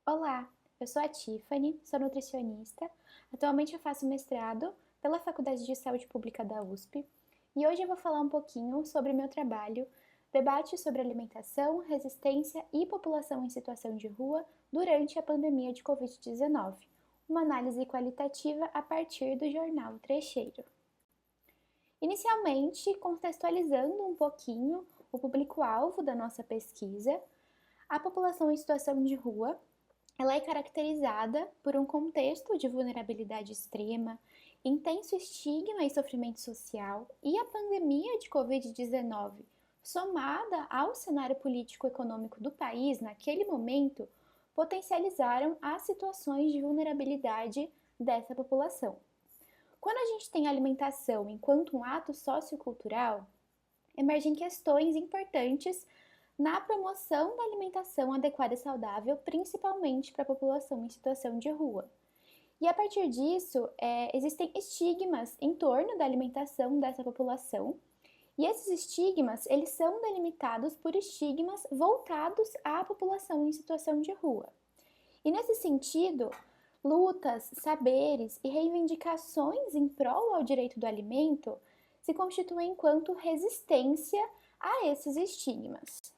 Olá, eu sou a Tiffany, sou nutricionista. Atualmente eu faço mestrado pela Faculdade de Saúde Pública da USP e hoje eu vou falar um pouquinho sobre meu trabalho, debate sobre alimentação, resistência e população em situação de rua durante a pandemia de Covid-19, uma análise qualitativa a partir do jornal Trecheiro. Inicialmente, contextualizando um pouquinho o público-alvo da nossa pesquisa, a população em situação de rua ela é caracterizada por um contexto de vulnerabilidade extrema, intenso estigma e sofrimento social, e a pandemia de Covid-19, somada ao cenário político-econômico do país naquele momento, potencializaram as situações de vulnerabilidade dessa população. Quando a gente tem a alimentação enquanto um ato sociocultural, emergem questões importantes na promoção da alimentação adequada e saudável, principalmente para a população em situação de rua. E a partir disso, existem estigmas em torno da alimentação dessa população, e esses estigmas, eles são delimitados por estigmas voltados à população em situação de rua. E nesse sentido, lutas, saberes e reivindicações em prol ao direito do alimento se constituem enquanto resistência a esses estigmas.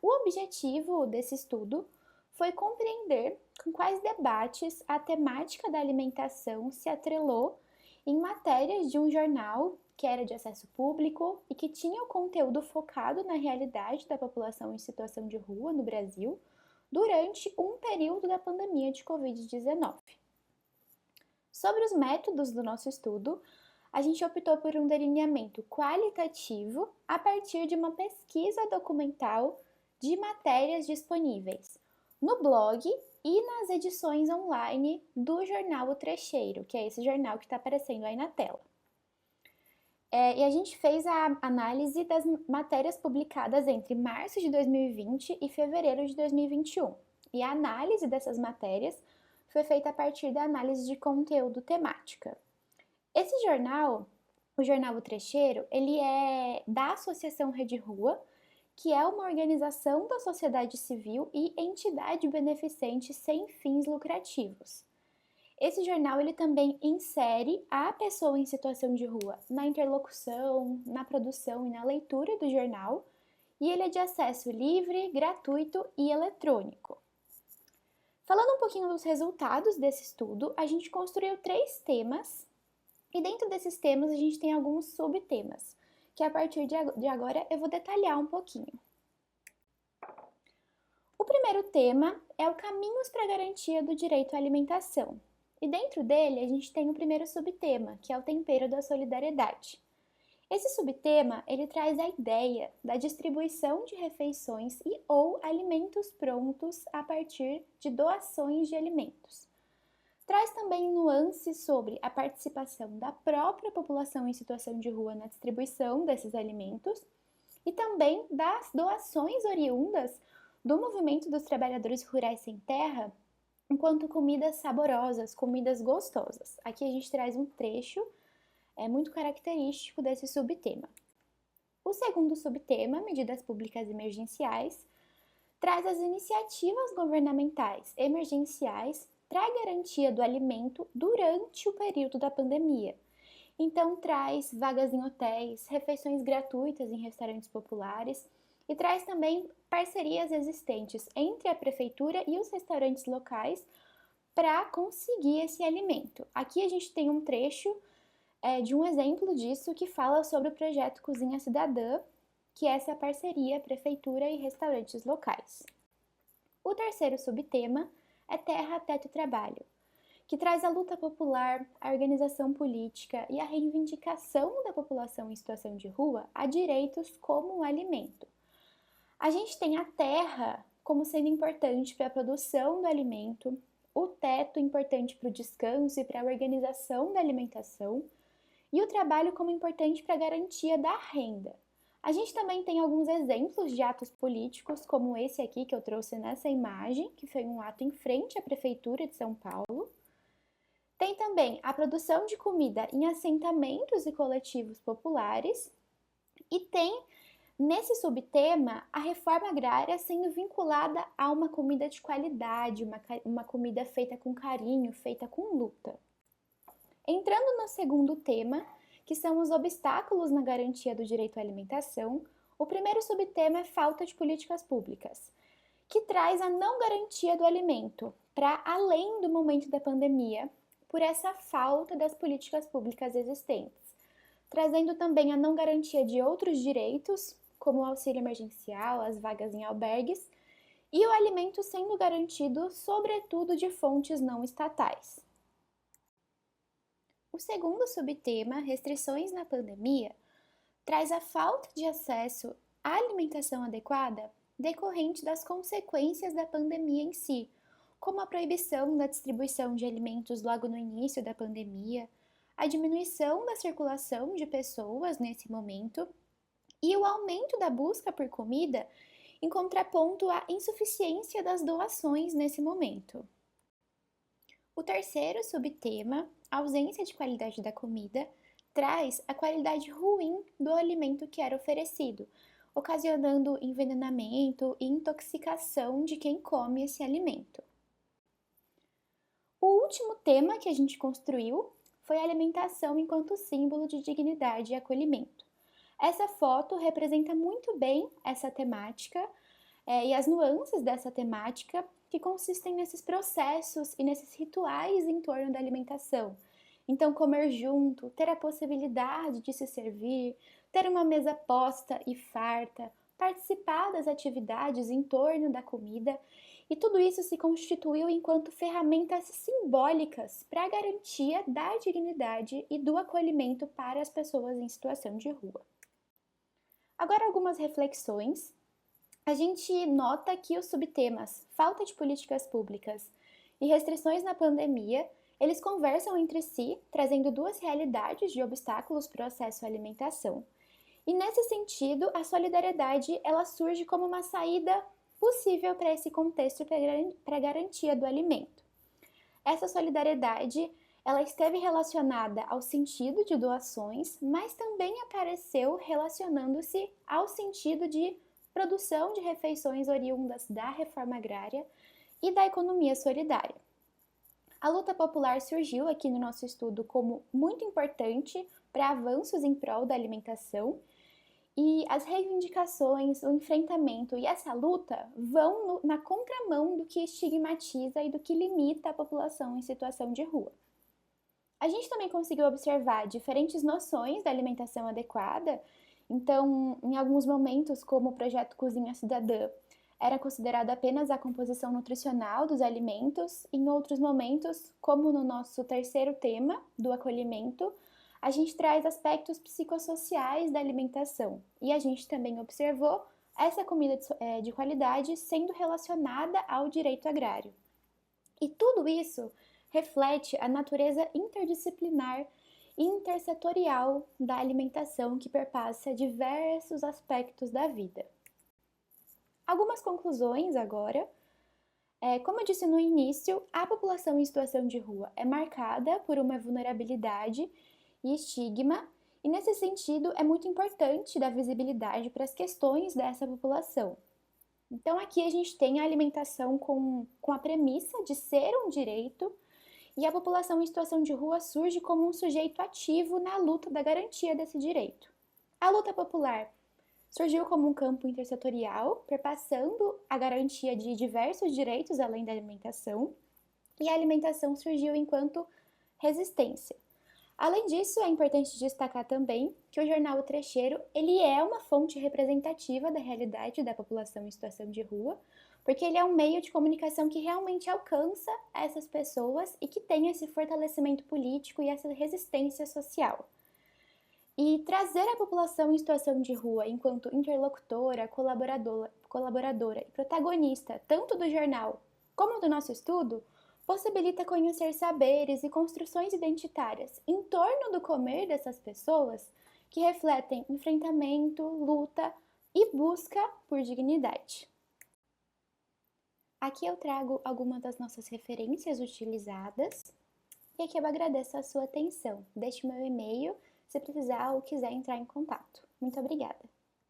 O objetivo desse estudo foi compreender com quais debates a temática da alimentação se atrelou em matérias de um jornal que era de acesso público e que tinha o conteúdo focado na realidade da população em situação de rua no Brasil durante um período da pandemia de Covid-19. Sobre os métodos do nosso estudo, a gente optou por um delineamento qualitativo a partir de uma pesquisa documental de matérias disponíveis no blog e nas edições online do jornal O Trecheiro, que é esse jornal que está aparecendo aí na tela. E a gente fez a análise das matérias publicadas entre março de 2020 e fevereiro de 2021. E a análise dessas matérias foi feita a partir da análise de conteúdo temática. Esse jornal, o jornal O Trecheiro, ele é da Associação Rede Rua, que é uma organização da sociedade civil e entidade beneficente sem fins lucrativos. Esse jornal ele também insere a pessoa em situação de rua na interlocução, na produção e na leitura do jornal, e ele é de acesso livre, gratuito e eletrônico. Falando um pouquinho dos resultados desse estudo, a gente construiu 3 temas, e dentro desses temas a gente tem alguns subtemas, que a partir de agora eu vou detalhar um pouquinho. O primeiro tema é o caminhos para a garantia do direito à alimentação. E dentro dele a gente tem o primeiro subtema, que é o tempero da solidariedade. Esse subtema, ele traz a ideia da distribuição de refeições e ou alimentos prontos a partir de doações de alimentos. Traz também nuances sobre a participação da própria população em situação de rua na distribuição desses alimentos e também das doações oriundas do movimento dos trabalhadores rurais sem terra enquanto comidas saborosas, comidas gostosas. Aqui a gente traz um trecho muito característico desse subtema. O segundo subtema, medidas públicas emergenciais, traz as iniciativas governamentais emergenciais para a garantia do alimento durante o período da pandemia. Então, traz vagas em hotéis, refeições gratuitas em restaurantes populares e traz também parcerias existentes entre a prefeitura e os restaurantes locais para conseguir esse alimento. Aqui a gente tem um trecho de um exemplo disso que fala sobre o projeto Cozinha Cidadã, que é essa parceria prefeitura e restaurantes locais. O terceiro subtema é Terra, Teto e Trabalho, que traz a luta popular, a organização política e a reivindicação da população em situação de rua a direitos como o alimento. A gente tem a terra como sendo importante para a produção do alimento, o teto importante para o descanso e para a organização da alimentação, e o trabalho como importante para a garantia da renda. A gente também tem alguns exemplos de atos políticos, como esse aqui que eu trouxe nessa imagem, que foi um ato em frente à Prefeitura de São Paulo. Tem também a produção de comida em assentamentos e coletivos populares, e tem Nesse subtema, a reforma agrária sendo vinculada a uma comida de qualidade, uma comida feita com carinho, feita com luta. Entrando no segundo tema, que são os obstáculos na garantia do direito à alimentação, o primeiro subtema é falta de políticas públicas, que traz a não garantia do alimento para além do momento da pandemia, por essa falta das políticas públicas existentes, trazendo também a não garantia de outros direitos, como o auxílio emergencial, as vagas em albergues, e o alimento sendo garantido, sobretudo, de fontes não estatais. O segundo subtema, restrições na pandemia, traz a falta de acesso à alimentação adequada decorrente das consequências da pandemia em si, como a proibição da distribuição de alimentos logo no início da pandemia, a diminuição da circulação de pessoas nesse momento e o aumento da busca por comida em contraponto à insuficiência das doações nesse momento. O terceiro subtema, ausência de qualidade da comida, traz a qualidade ruim do alimento que era oferecido, ocasionando envenenamento e intoxicação de quem come esse alimento. O último tema que a gente construiu foi a alimentação enquanto símbolo de dignidade e acolhimento. Essa foto representa muito bem essa temática e as nuances dessa temática que consistem nesses processos e nesses rituais em torno da alimentação. Então, comer junto, ter a possibilidade de se servir, ter uma mesa posta e farta, participar das atividades em torno da comida, e tudo isso se constituiu enquanto ferramentas simbólicas para a garantia da dignidade e do acolhimento para as pessoas em situação de rua. Agora, algumas reflexões. A gente nota que os subtemas falta de políticas públicas e restrições na pandemia, eles conversam entre si, trazendo duas realidades de obstáculos para o acesso à alimentação. E nesse sentido, a solidariedade ela surge como uma saída possível para esse contexto para a garantia do alimento. Essa solidariedade ela esteve relacionada ao sentido de doações, mas também apareceu relacionando-se ao sentido de produção de refeições oriundas da reforma agrária e da economia solidária. A luta popular surgiu aqui no nosso estudo como muito importante para avanços em prol da alimentação e as reivindicações, o enfrentamento e essa luta vão na contramão do que estigmatiza e do que limita a população em situação de rua. A gente também conseguiu observar diferentes noções da alimentação adequada. Então, em alguns momentos, como o projeto Cozinha Cidadã, era considerado apenas a composição nutricional dos alimentos. Em outros momentos, como no nosso terceiro tema, do acolhimento, a gente traz aspectos psicossociais da alimentação. E a gente também observou essa comida de qualidade sendo relacionada ao direito agrário. E tudo isso reflete a natureza interdisciplinar e intersetorial da alimentação que perpassa diversos aspectos da vida. Algumas conclusões agora. Como eu disse no início, a população em situação de rua é marcada por uma vulnerabilidade e estigma, e nesse sentido é muito importante dar visibilidade para as questões dessa população. Então aqui a gente tem a alimentação com a premissa de ser um direito, e a população em situação de rua surge como um sujeito ativo na luta da garantia desse direito. A luta popular surgiu como um campo intersetorial, perpassando a garantia de diversos direitos além da alimentação, e a alimentação surgiu enquanto resistência. Além disso, é importante destacar também que o jornal O Trecheiro ele é uma fonte representativa da realidade da população em situação de rua, porque ele é um meio de comunicação que realmente alcança essas pessoas e que tem esse fortalecimento político e essa resistência social. E trazer a população em situação de rua enquanto interlocutora, colaboradora e protagonista tanto do jornal como do nosso estudo, possibilita conhecer saberes e construções identitárias em torno do comer dessas pessoas que refletem enfrentamento, luta e busca por dignidade. Aqui eu trago algumas das nossas referências utilizadas e aqui eu agradeço a sua atenção. Deixe meu e-mail se precisar ou quiser entrar em contato. Muito obrigada!